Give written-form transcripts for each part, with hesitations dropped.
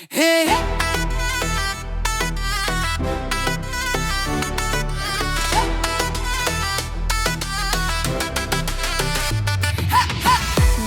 Hey.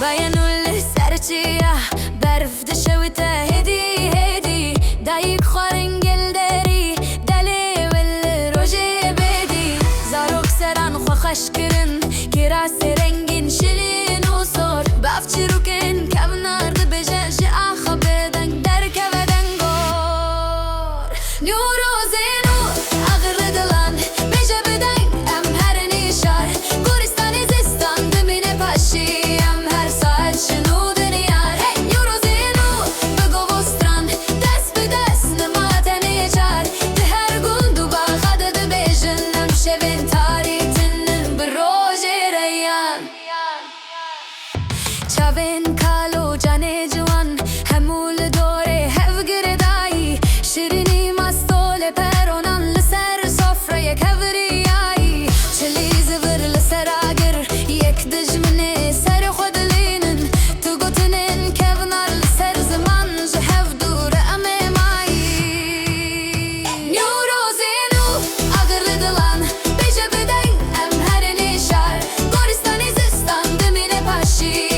بينوا السرچية برف دشوته هدي هدي دايك خارن جلدري دلي والروجي بدي زاروك سران خو خشكرن كراس رنگين شلين وصور بافچروكن كبنار دبجج آخا بدن درك ودنگور نورو زينو اغردلان بجا بدن ام هر نشار گورستان زستان دمine پاشی چاوین کالو جان جوان همول دوره هفگردایی شیرینی مستول پرونان لسر سفره یک هوریایی چلی زور لسر آگر یک دجمنه سر خود لینن تو گوتنن کونار لسر زمان جهف دور امه مایی نیورو زینو آگر لدلان بیجه بدن ام هر نشار گورستانی زستان دمینه پاشی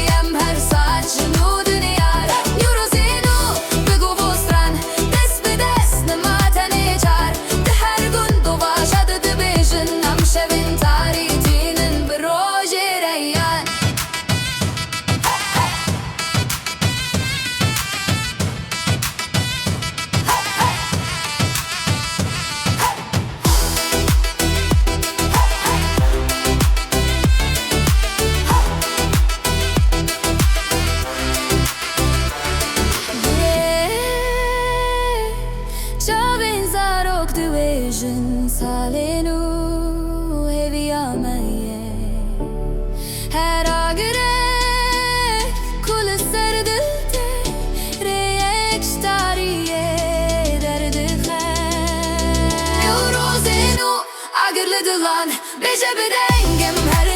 Salenu eviyamaye her agre kul serde reyek stariye derdi khay Eurozenu agırladılan beje bedengem her